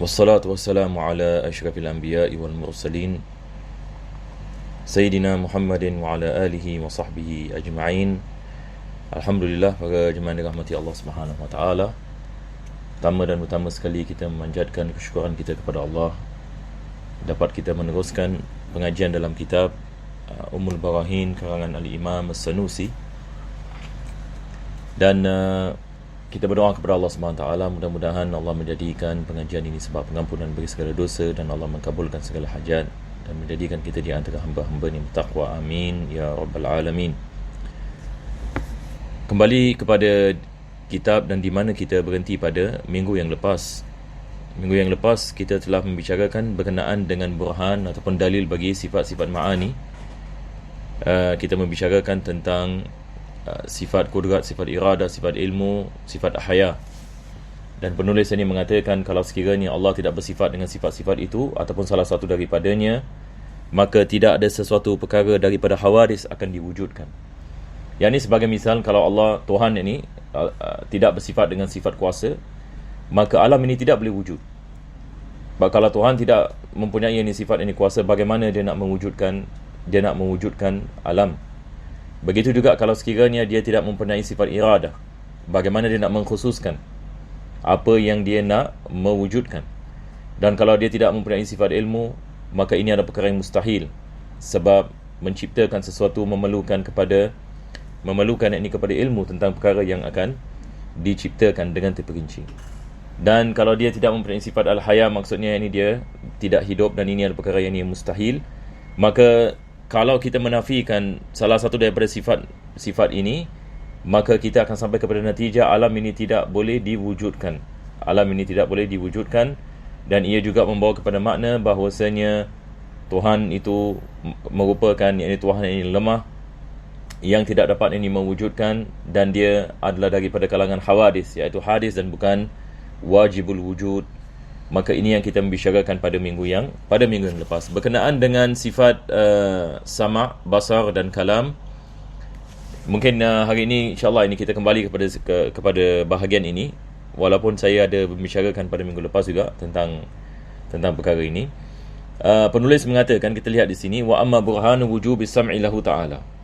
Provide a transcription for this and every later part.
والصلاة والسلام على أشرف الأنبياء والمرسلين Sayyidina Muhammadin wa ala alihi wa sahbihi ajma'in. Alhamdulillah, para jemaah dirahmati Allah Subhanahu wa taala. Pertama dan utama sekali kita memanjatkan kesyukuran kita kepada Allah dapat kita meneruskan pengajian dalam kitab Ummul Barahin karangan Al-Imam As-Sanusi. Dan kita berdoa kepada Allah Subhanahu wa taala, mudah-mudahan Allah menjadikan pengajian ini sebab pengampunan bagi segala dosa dan Allah mengabulkan segala hajat dan menjadikan kita di antara hamba-hamba yang bertakwa. Amin ya rabbal alamin. Kembali kepada kitab dan di mana kita berhenti pada minggu yang lepas. Minggu yang lepas kita telah membicarakan berkenaan dengan burhan ataupun dalil bagi sifat-sifat ma'ani. Kita membicarakan tentang sifat kudrat, sifat iradah, sifat ilmu, sifat ahya. Dan penulis ini mengatakan kalau sekiranya Allah tidak bersifat dengan sifat-sifat itu ataupun salah satu daripadanya, maka tidak ada sesuatu perkara daripada hawadis akan diwujudkan. Yang ini sebagai misal, kalau Allah Tuhan ini tidak bersifat dengan sifat kuasa, maka alam ini tidak boleh wujud. Sebab kalau Tuhan tidak mempunyai ini sifat ini kuasa, bagaimana dia nak mewujudkan alam? Begitu juga kalau sekiranya dia tidak mempunyai sifat iradah, bagaimana dia nak mengkhususkan apa yang dia nak mewujudkan? Dan kalau dia tidak mempunyai sifat ilmu, maka ini adalah perkara yang mustahil, sebab menciptakan sesuatu memerlukan ini kepada ilmu tentang perkara yang akan diciptakan dengan terperinci. Dan kalau dia tidak mempunyai sifat al-haya, maksudnya ini dia tidak hidup dan ini adalah perkara yang mustahil. Maka kalau kita menafikan salah satu daripada sifat ini, maka kita akan sampai kepada natijah alam ini tidak boleh diwujudkan. Alam ini tidak boleh diwujudkan, dan ia juga membawa kepada makna bahawasanya Tuhan itu merupakan, yakni Tuhan ini lemah yang tidak dapat ini mewujudkan, dan dia adalah daripada kalangan hawadis, iaitu hadis dan bukan wajibul wujud. Maka ini yang kita membicarakan pada minggu yang lepas berkenaan dengan sifat sama', basar dan kalam. Mungkin hari ini insya-Allah ini kita kembali kepada bahagian ini, walaupun saya ada membicarakan pada minggu lepas juga tentang perkara ini. Penulis mengatakan, kita lihat di sini, wa amma burhanu wujubi sam'i lahu ta'ala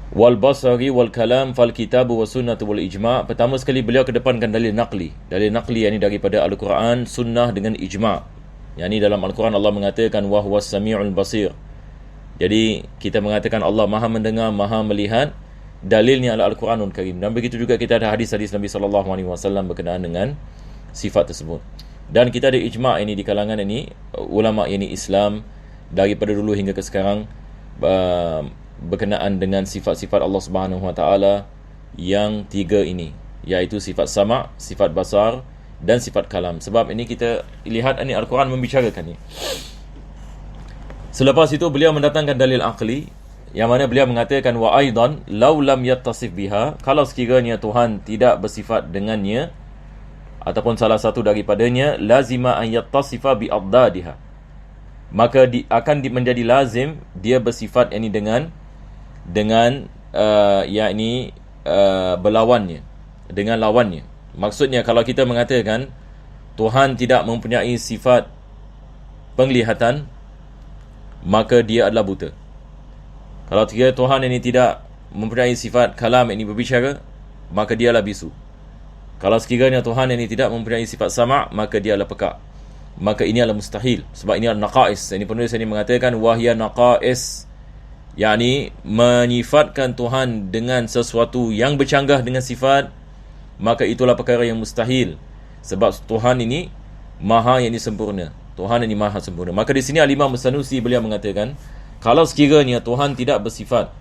wal basari wal kalam fal kitabu was sunnatu wal ijma'. Pertama sekali beliau kedepankan dalil naqli yakni daripada Al-Quran, sunnah dengan ijma'. Yakni dalam Al-Quran Allah mengatakan wa huwas sami'ul basir. Jadi kita mengatakan Allah Maha mendengar, Maha melihat. Dalilnya adalah Al-Quranul Karim. Dan begitu juga kita ada hadis-hadis Nabi SAW berkenaan dengan sifat tersebut. Dan kita ada ijma' ini di kalangan ini ulama ini Islam daripada dulu hingga ke sekarang berkenaan dengan sifat-sifat Allah Subhanahu Wa Taala yang tiga ini, iaitu sifat sama', sifat basar dan sifat kalam. Sebab ini kita lihat ini Al-Quran membicarakan ini. Selepas itu beliau mendatangkan dalil aqli, yang mana beliau mengatakan wa aidan law lam yattasif biha, kalau sekiranya Tuhan tidak bersifat dengannya ataupun salah satu daripadanya, lazima an yattasifa bi adadiha, maka akan menjadi lazim dia bersifat ini dengan berlawannya, dengan lawannya. Maksudnya kalau kita mengatakan Tuhan tidak mempunyai sifat penglihatan, maka dia adalah buta. Kalau Tuhan ini tidak mempunyai sifat kalam, ini berbicara, maka dia adalah bisu. Kalau sekiranya Tuhan ini tidak mempunyai sifat sama', maka dia adalah pekak. Maka ini adalah mustahil, sebab ini adalah naqais. Ini penulis ini mengatakan wahya naqais, yakni menyifatkan Tuhan dengan sesuatu yang bercanggah dengan sifat, maka itulah perkara yang mustahil. Sebab Tuhan ini maha yang sempurna. Tuhan ini maha sempurna. Maka di sini Al-Imam As-Sanusi beliau mengatakan, kalau sekiranya Tuhan tidak bersifat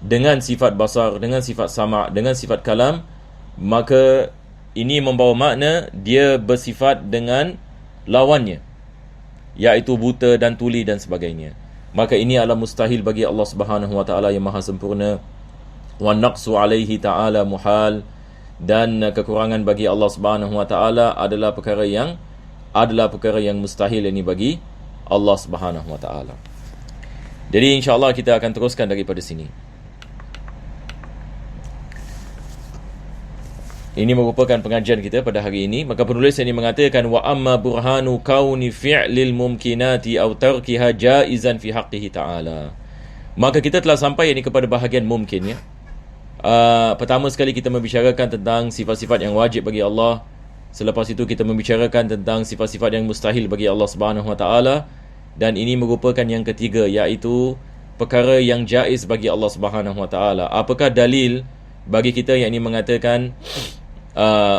dengan sifat basar, dengan sifat sama', dengan sifat kalam, maka ini membawa makna dia bersifat dengan lawannya, iaitu buta dan tuli dan sebagainya. Maka ini adalah mustahil bagi Allah Subhanahu Wa Taala yang maha sempurna. Wa naqsu alaihi ta'ala muhal, dan kekurangan bagi Allah Subhanahu Wa Taala adalah perkara yang mustahil ini bagi Allah Subhanahu Wa Taala. Jadi insya-Allah kita akan teruskan daripada sini. Ini merupakan pengajian kita pada hari ini. Maka penulis ini mengatakan wa amma burhanu kauni fi'lil mumkinati aw tarkiha jaizan fi haqqihi ta'ala. Maka kita telah sampai ini kepada bahagian mungkin, ya. Pertama sekali kita membicarakan tentang sifat-sifat yang wajib bagi Allah. Selepas itu kita membicarakan tentang sifat-sifat yang mustahil bagi Allah Subhanahu Wa Taala. Dan ini merupakan yang ketiga, iaitu perkara yang jaiz bagi Allah Subhanahu Wa Taala. Apakah dalil bagi kita yang ini mengatakan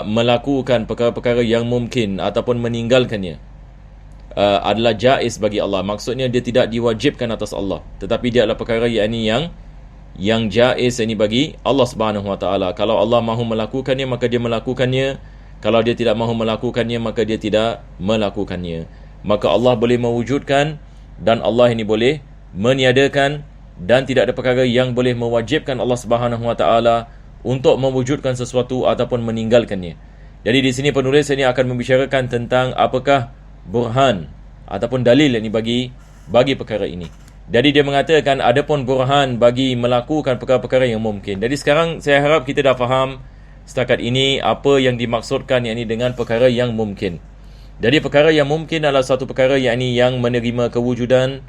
melakukan perkara-perkara yang mungkin ataupun meninggalkannya adalah jaiz bagi Allah? Maksudnya dia tidak diwajibkan atas Allah, tetapi dia adalah perkara yang jaiz ini bagi Allah Subhanahu Wa Taala. Kalau Allah mahu melakukannya, maka dia melakukannya. Kalau dia tidak mahu melakukannya, maka dia tidak melakukannya. Maka Allah boleh mewujudkan dan Allah ini boleh meniadakan, dan tidak ada perkara yang boleh mewajibkan Allah Subhanahu Wa Taala untuk mewujudkan sesuatu ataupun meninggalkannya. Jadi di sini penulis ini akan membicarakan tentang apakah burhan ataupun dalil ini bagi perkara ini. Jadi dia mengatakan adapun burhan bagi melakukan perkara-perkara yang mungkin. Jadi sekarang saya harap kita dah faham setakat ini apa yang dimaksudkan yakni dengan perkara yang mungkin. Jadi perkara yang mungkin adalah satu perkara yakni yang menerima kewujudan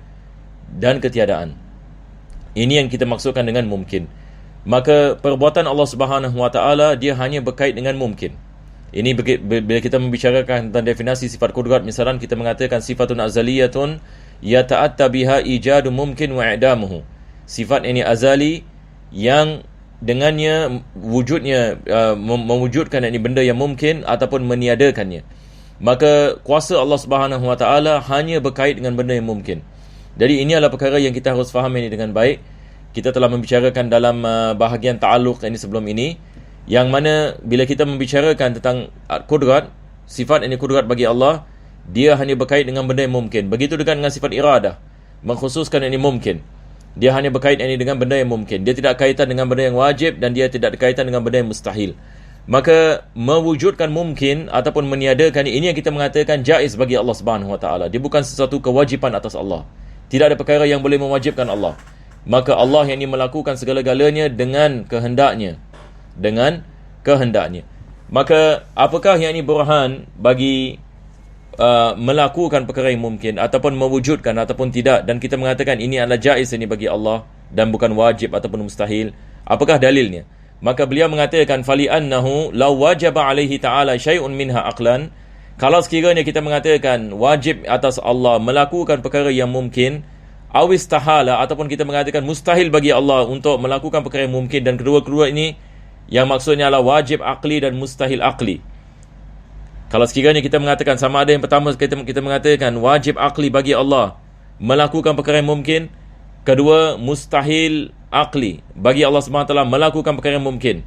dan ketiadaan. Ini yang kita maksudkan dengan mungkin. Maka perbuatan Allah Subhanahu Wa Taala dia hanya berkait dengan mungkin. Ini bila kita membicarakan tentang definisi sifat kudrat, misalnya kita mengatakan sifatun azaliyatun yata'atta biha ijadu mumkin wa i'damuhu. Sifat ini azali yang dengannya wujudnya mewujudkan ini benda yang mungkin ataupun meniadakannya. Maka kuasa Allah Subhanahu Wa Taala hanya berkait dengan benda yang mungkin. Jadi ini adalah perkara yang kita harus faham ini dengan baik. Kita telah membicarakan dalam bahagian ta'alluq ini sebelum ini, yang mana bila kita membicarakan tentang kudrat, sifat ini kudrat bagi Allah, dia hanya berkait dengan benda yang mungkin. Begitu dengan sifat iradah, mengkhususkan ini mungkin. Dia hanya berkait ini dengan benda yang mungkin. Dia tidak kaitan dengan benda yang wajib, dan dia tidak berkaitan dengan benda yang mustahil. Maka mewujudkan mungkin ataupun meniadakan ini yang kita mengatakan jaiz bagi Allah Subhanahu Wa Taala. Dia bukan sesuatu kewajipan atas Allah. Tidak ada perkara yang boleh mewajibkan Allah. Maka Allah yang ini melakukan segala-galanya dengan kehendaknya. Dengan kehendaknya. Maka apakah yang ini burhan bagi melakukan perkara yang mungkin ataupun mewujudkan ataupun tidak, dan kita mengatakan ini adalah jaiz ini bagi Allah dan bukan wajib ataupun mustahil? Apakah dalilnya? Maka beliau mengatakan fali annahu law wajaba alaihi ta'ala syai'un minha aqlan. Kalau sekiranya kita mengatakan wajib atas Allah melakukan perkara yang mungkin, awis tahala, ataupun kita mengatakan mustahil bagi Allah untuk melakukan perkara yang mungkin, dan kedua-kedua ini yang maksudnya adalah wajib akli dan mustahil akli. Kalau sekiranya kita mengatakan sama ada yang pertama kita mengatakan wajib akli bagi Allah melakukan perkara yang mungkin, kedua mustahil akli bagi Allah SWT melakukan perkara yang mungkin,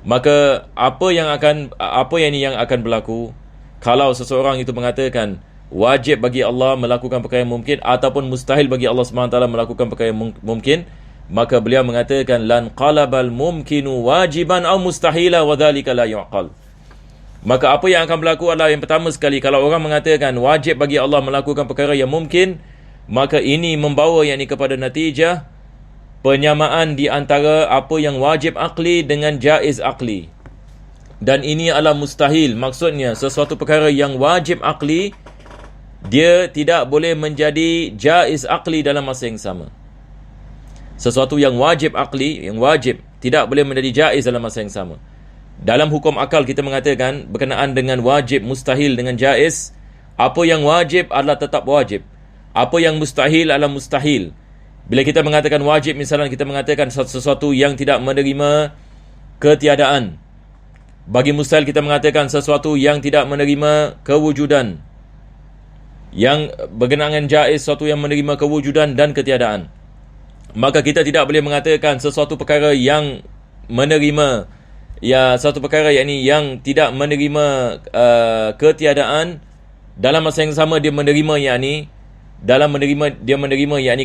maka apa yang akan berlaku kalau seseorang itu mengatakan wajib bagi Allah melakukan perkara yang mungkin ataupun mustahil bagi Allah SWT melakukan perkara yang mungkin? Maka beliau mengatakan lan qalabal mumkinu wajiban aw mustahila wa dhalika la yu'qal. Maka apa yang akan berlaku adalah yang pertama sekali, kalau orang mengatakan wajib bagi Allah melakukan perkara yang mungkin, maka ini membawa yakni kepada natijah penyamaan di antara apa yang wajib akli dengan jaiz akli. Dan ini adalah mustahil. Maksudnya sesuatu perkara yang wajib akli dia tidak boleh menjadi jaiz akli dalam masa yang sama. Sesuatu yang wajib akli, yang wajib, tidak boleh menjadi jaiz dalam masa yang sama. Dalam hukum akal kita mengatakan berkenaan dengan wajib, mustahil dengan jaiz, apa yang wajib adalah tetap wajib, apa yang mustahil adalah mustahil. Bila kita mengatakan wajib, misalnya kita mengatakan sesuatu yang tidak menerima ketiadaan. Bagi mustahil kita mengatakan sesuatu yang tidak menerima kewujudan. Yang berkenaan dengan jaiz, sesuatu yang menerima kewujudan dan ketiadaan. Maka kita tidak boleh mengatakan sesuatu perkara yang menerima, satu perkara yang tidak menerima ketiadaan, dalam masa yang sama dia menerima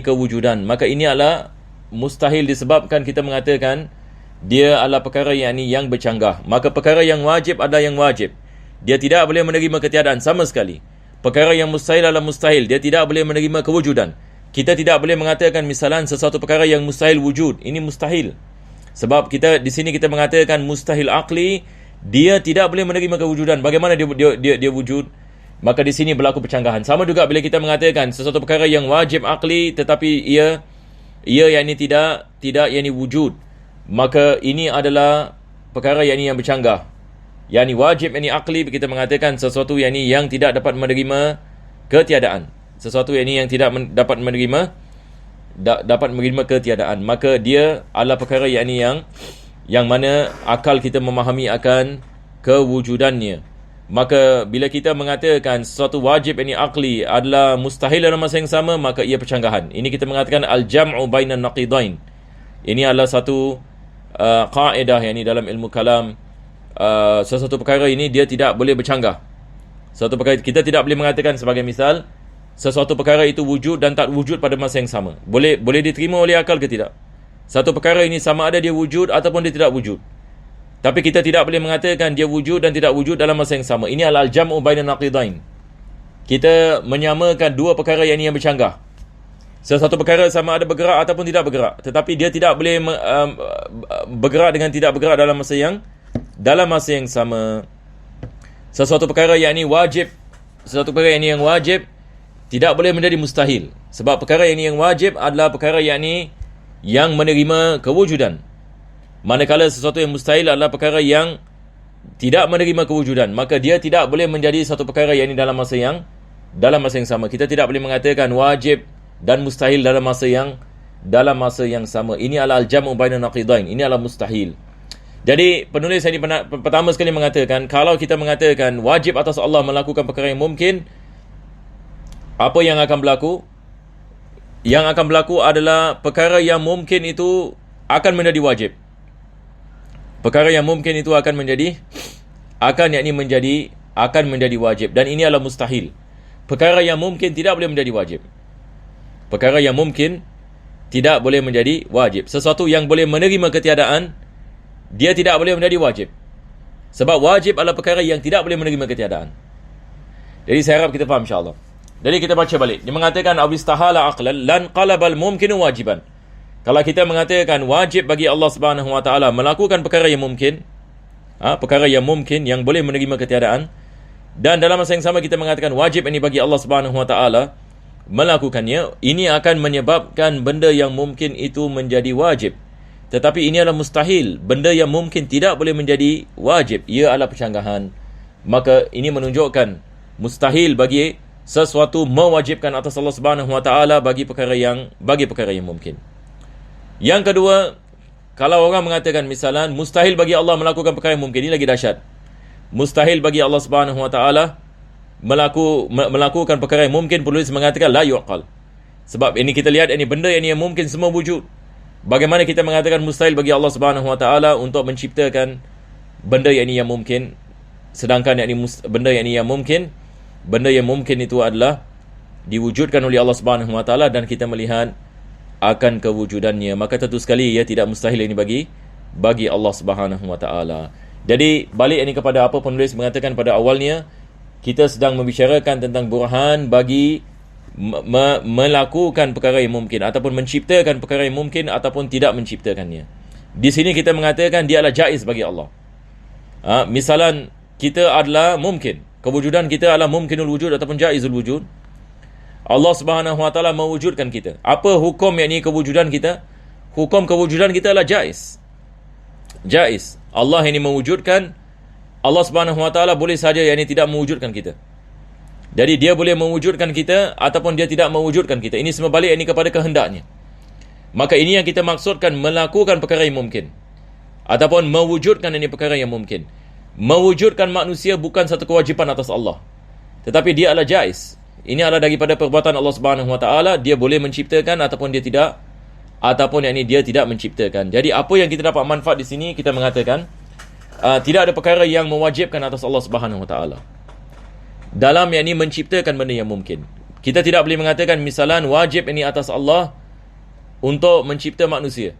kewujudan. Maka ini adalah mustahil disebabkan kita mengatakan dia adalah perkara yang bercanggah. Maka perkara yang wajib adalah yang wajib, dia tidak boleh menerima ketiadaan sama sekali. Perkara yang mustahil adalah mustahil, dia tidak boleh menerima kewujudan. Kita tidak boleh mengatakan misalan sesuatu perkara yang mustahil wujud, ini mustahil. Sebab kita di sini kita mengatakan mustahil akli, dia tidak boleh menerima kewujudan. Bagaimana dia wujud? Maka di sini berlaku percanggahan. Sama juga bila kita mengatakan sesuatu perkara yang wajib akli tetapi ia yakni tidak yakni wujud, maka ini adalah perkara yang bercanggah. Yakni wajib yakni akli, kita mengatakan sesuatu yang tidak dapat menerima ketiadaan. Sesuatu yang tidak dapat menerima ketiadaan, maka dia adalah perkara yang mana akal kita memahami akan kewujudannya. Maka bila kita mengatakan sesuatu wajib yakni akli adalah mustahil dalam masa yang sama, maka ia percanggahan. Ini kita mengatakan al-jam'u bainan naqidain. Ini adalah satu kaedah yakni dalam ilmu kalam. Sesuatu perkara ini dia tidak boleh bercanggah. Suatu perkara kita tidak boleh mengatakan sebagai misal sesuatu perkara itu wujud dan tak wujud pada masa yang sama. Boleh diterima oleh akal ke tidak? Satu perkara ini sama ada dia wujud ataupun dia tidak wujud. Tapi kita tidak boleh mengatakan dia wujud dan tidak wujud dalam masa yang sama. Ini adalah al-jam'u bainan naqidain. Kita menyamakan dua perkara yang bercanggah. Sesuatu perkara sama ada bergerak ataupun tidak bergerak, tetapi dia tidak boleh bergerak dengan tidak bergerak dalam masa yang sama. Sesuatu perkara yang wajib, sesuatu perkara yang wajib tidak boleh menjadi mustahil. Sebab perkara yang wajib adalah perkara yang menerima kewujudan. Manakala sesuatu yang mustahil adalah perkara yang tidak menerima kewujudan, maka dia tidak boleh menjadi satu perkara yang dalam masa yang sama. Kita tidak boleh mengatakan wajib dan mustahil dalam masa yang sama. Ini adalah al-jam'u bainan naqidain. Ini adalah mustahil. Jadi penulis ini pertama sekali mengatakan, kalau kita mengatakan wajib atas Allah melakukan perkara yang mungkin, apa yang akan berlaku? Yang akan berlaku adalah perkara yang mungkin itu akan menjadi wajib. Perkara yang mungkin itu akan menjadi wajib, dan ini adalah mustahil. Perkara yang mungkin tidak boleh menjadi wajib. Perkara yang mungkin tidak boleh menjadi wajib. Sesuatu yang boleh menerima ketiadaan, dia tidak boleh menjadi wajib. Sebab wajib adalah perkara yang tidak boleh menerima ketiadaan. Jadi saya harap kita faham insya-Allah. Jadi kita baca balik. Dia mengatakan awistahala aqlan lan qalabal mumkinu wajiban. Kalau kita mengatakan wajib bagi Allah Subhanahu Wa Taala melakukan perkara yang mungkin, perkara yang mungkin yang boleh menerima ketiadaan, dan dalam masa yang sama kita mengatakan wajib ini bagi Allah Subhanahu Wa Taala melakukannya, ini akan menyebabkan benda yang mungkin itu menjadi wajib. Tetapi ini adalah mustahil. Benda yang mungkin tidak boleh menjadi wajib. Ia adalah percanggahan. Maka ini menunjukkan mustahil bagi sesuatu mewajibkan atas Allah Subhanahu Wa Taala bagi perkara yang mungkin. Yang kedua, kalau orang mengatakan misalnya mustahil bagi Allah melakukan perkara yang mungkin, ini lagi dahsyat. Mustahil bagi Allah Subhanahu Wa Taala melakukan perkara yang mungkin, penulis mengatakan la yuqal. Sebab ini kita lihat ini benda yang mungkin semua wujud. Bagaimana kita mengatakan mustahil bagi Allah Subhanahu Wa Taala untuk menciptakan benda yang mungkin, sedangkan benda yang mungkin itu adalah diwujudkan oleh Allah Subhanahu Wa Taala dan kita melihat akan kewujudannya. Maka tentu sekali ia tidak mustahil ini bagi Allah Subhanahu Wa Taala. Jadi balik ini kepada apa penulis mengatakan pada awalnya, kita sedang membicarakan tentang burhan bagi melakukan perkara yang mungkin ataupun menciptakan perkara yang mungkin ataupun tidak menciptakannya. Di sini kita mengatakan dia adalah jaiz bagi Allah. Misalan kita adalah mungkin, kewujudan kita adalah mungkinul wujud ataupun jaizul wujud. Allah Subhanahu Wa Taala mewujudkan kita. Apa hukum yakni kewujudan kita? Hukum kewujudan kita adalah jaiz. Jaiz. Allah ini mewujudkan. Allah Subhanahu Wa Taala boleh saja yakni tidak mewujudkan kita. Jadi dia boleh mewujudkan kita ataupun dia tidak mewujudkan kita. Ini semua balik ini kepada kehendaknya. Maka ini yang kita maksudkan melakukan perkara yang mungkin ataupun mewujudkan ini perkara yang mungkin. Mewujudkan manusia bukan satu kewajipan atas Allah, tetapi dia adalah jaiz. Ini adalah daripada perbuatan Allah Subhanahu Wa Taala. Dia boleh menciptakan ataupun dia tidak, ataupun yakni dia tidak menciptakan. Jadi apa yang kita dapat manfaat di sini, kita mengatakan tidak ada perkara yang mewajibkan atas Allah Subhanahu Wa Taala dalam yakni menciptakan benda yang mungkin. Kita tidak boleh mengatakan misalan wajib ini atas Allah untuk mencipta manusia,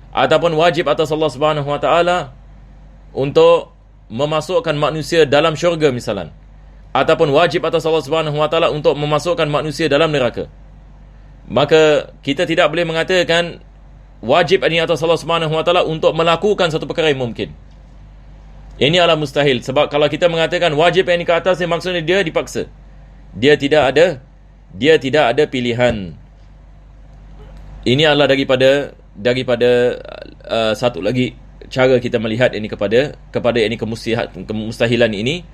ataupun wajib atas Allah Subhanahu Wa Taala untuk memasukkan manusia dalam syurga misalan, ataupun wajib atas Allah Subhanahu Wa Taala untuk memasukkan manusia dalam neraka. Maka kita tidak boleh mengatakan wajib ini atas Allah Subhanahu Wa Taala untuk melakukan satu perkara yang mungkin. Ini adalah mustahil. Sebab kalau kita mengatakan wajib yang ini ke atas, maksudnya dia dipaksa. Dia tidak ada pilihan. Ini adalah daripada satu lagi cara kita melihat ini kepada ini kemustahilan ini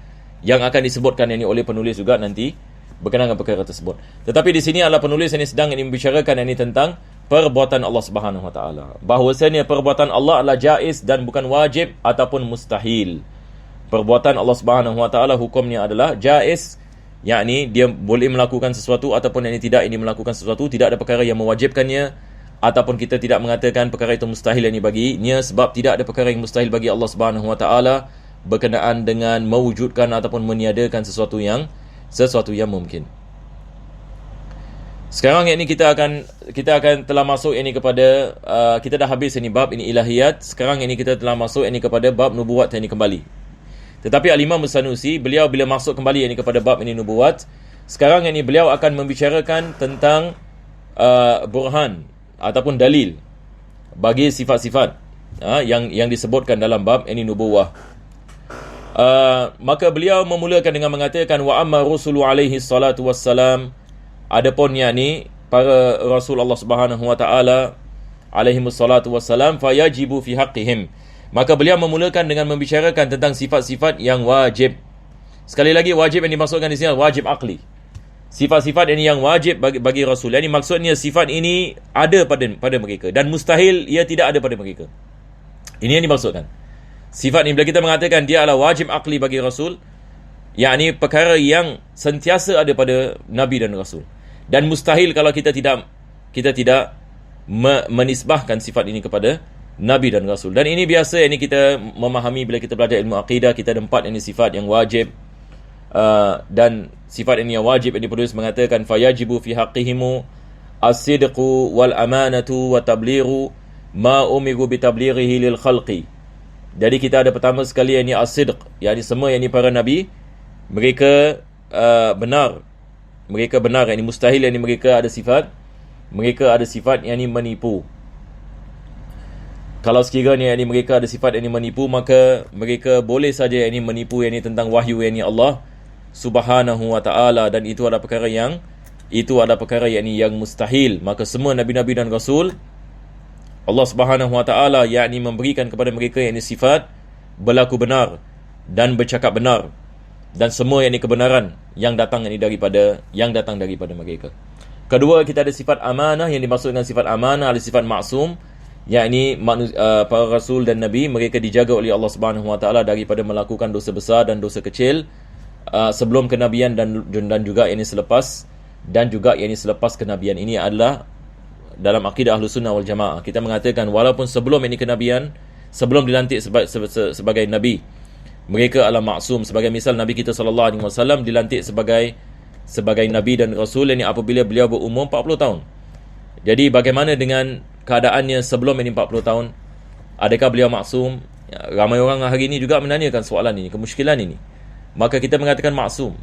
yang akan disebutkan ini oleh penulis juga nanti berkenaan dengan perkara tersebut. Tetapi di sini adalah penulis ini sedang ini membicarakan ini tentang perbuatan Allah Subhanahu Wa Taala. Bahawasanya perbuatan Allah adalah jaiz dan bukan wajib ataupun mustahil. Perbuatan Allah Subhanahu Wa Taala hukumnya adalah jaiz, yakni dia boleh melakukan sesuatu ataupun yang tidak ini melakukan sesuatu, tidak ada perkara yang mewajibkannya ataupun kita tidak mengatakan perkara itu mustahil ini baginya, sebab tidak ada perkara yang mustahil bagi Allah Subhanahu Wa Taala berkenaan dengan mewujudkan ataupun meniadakan sesuatu yang mungkin. Sekarang ini kita akan telah masuk ini kepada kita dah habis ini bab ini ilahiyat. Sekarang ini kita telah masuk ini kepada bab nubuwat ini kembali. Tetapi Al-Imam As-Sanusi, beliau bila masuk kembali ini kepada bab ini nubuwat, sekarang ini beliau akan membicarakan tentang burhan ataupun dalil bagi sifat-sifat yang disebutkan dalam bab ini nubuwah. Maka beliau memulakan dengan mengatakan wa amma rusulu alaihi salatu wassalam, adapun yakni para rasul Allah Subhanahu Wa Taala alaihi salatu wassalam fayajibu fi haqqihim. Maka beliau memulakan dengan membicarakan tentang sifat-sifat yang wajib. Sekali lagi, wajib yang dimaksudkan di sini wajib akli. Sifat-sifat ini yang wajib bagi rasul. Ini maksudnya sifat ini ada pada mereka dan mustahil ia tidak ada pada mereka. Ini yang dimaksudkan. Sifat ini bila kita mengatakan dia adalah wajib akli bagi rasul, yakni perkara yang sentiasa ada pada nabi dan rasul. Dan mustahil kalau kita tidak menisbahkan sifat ini kepada nabi dan rasul. Dan ini biasa ini kita memahami bila kita belajar ilmu akidah, kita ada 4 ini sifat yang wajib. Dan sifat ini yang wajib yang penulis mengatakan fayajibu fi haqqihimu as-sidqu wal amanatu wa tablighu ma umiru bi tablighihi lil khalqi. Jadi kita ada pertama sekali yang ini as-sidq, yakni semua yang ini para nabi mereka benar. Mereka benar, yang ini mustahil yang ini mereka ada sifat yang ini menipu. Kalau sekiranya yang ini mereka ada sifat yang ini menipu, maka mereka boleh saja yang ini menipu yang ini tentang wahyu yang ini Allah Subhanahu Wa Taala, dan itu adalah perkara yang mustahil. Maka semua nabi-nabi dan rasul Allah Subhanahu Wa Taala yakni memberikan kepada mereka yang ini sifat berlaku benar dan bercakap benar, dan semua yang ini kebenaran yang datang daripada mereka. Kedua, kita ada sifat amanah. Yang dimaksudkan sifat amanah adalah sifat maksum, yakni para rasul dan nabi mereka dijaga oleh Allah Subhanahu Wa Taala daripada melakukan dosa besar dan dosa kecil sebelum kenabian dan juga ini selepas, dan juga ini selepas kenabian. Ini adalah dalam akidah Ahlus Sunnah wal Jamaah. Kita mengatakan walaupun sebelum ini kenabian, sebelum dilantik sebagai nabi, mereka adalah maksum. Sebagai misal Nabi kita sallallahu alaihi wasallam dilantik sebagai nabi dan rasul ini apabila beliau berumur 40 tahun. Jadi bagaimana dengan keadaannya sebelum ini 40 tahun? Adakah beliau maksum? Ya, ramai orang hari ini juga menanyakan soalan ini, kemusykilan ini. Maka kita mengatakan maksum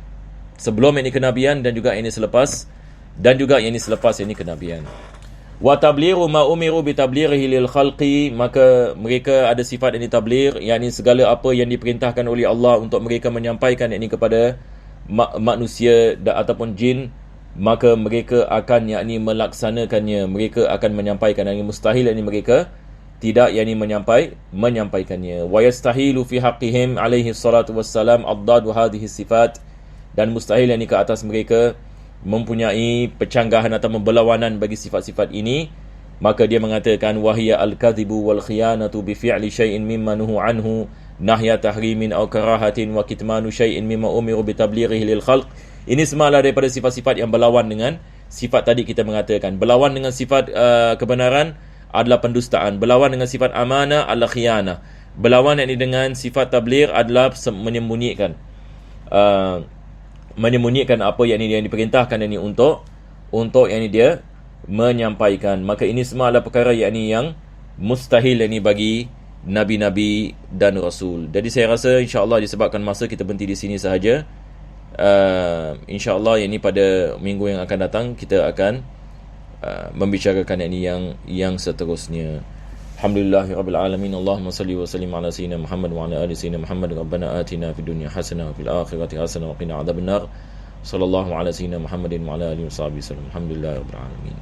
sebelum ini kenabian dan juga ini selepas, dan juga ini selepas ini kenabian. Wa tablighu ma umiru bi tablighihi lil khalqi, maka mereka ada sifat ini tabligh, yakni segala apa yang diperintahkan oleh Allah untuk mereka menyampaikan ini kepada manusia ataupun jin, maka mereka akan yakni melaksanakannya, mereka akan menyampaikan. Yang mustahil yakni mereka tidak yakni menyampaikannya. Wa yastahilu fi haqqihim alaihi salatu wassalam addadu hadhihi sifat, dan mustahil yakni ke atas mereka mempunyai pencanggahan atau berlawanan bagi sifat-sifat ini. Maka dia mengatakan wahiya al-kadhibu wal khiyanatu bi fi'li syai'in mimma nuhu anhu nahya tahrimin aw karahatin wa kitmanu syai'in mimma umiru bi tablighihi lil khalq. Ini semua adalah daripada sifat-sifat yang berlawan dengan sifat tadi kita mengatakan. Berlawan dengan sifat kebenaran adalah pendustaan. Berlawan dengan sifat amanah adalah khianah. Berlawan yakni dengan sifat tabligh adalah menyembunyikan apa yang diperintahkan ini untuk yang dia menyampaikan. Maka ini semua adalah perkara yang mustahil bagi nabi-nabi dan rasul. Jadi saya rasa insya-Allah disebabkan masa kita berhenti di sini sahaja. InsyaAllah ini pada minggu yang akan datang kita akan membicarakan yang seterusnya. Alhamdulillahirabbil alamin. Allahumma salli wa sallim ala sayyidina Muhammad wa ala ali sayyidina Muhammad. Rabbana atina fid dunya hasanah wa fil akhirati hasanah wa qina adzabannar. Sallallahu ala sayyidina Muhammadin wa ala alihi washabihi wasallam. Alhamdulillahirabbil alamin.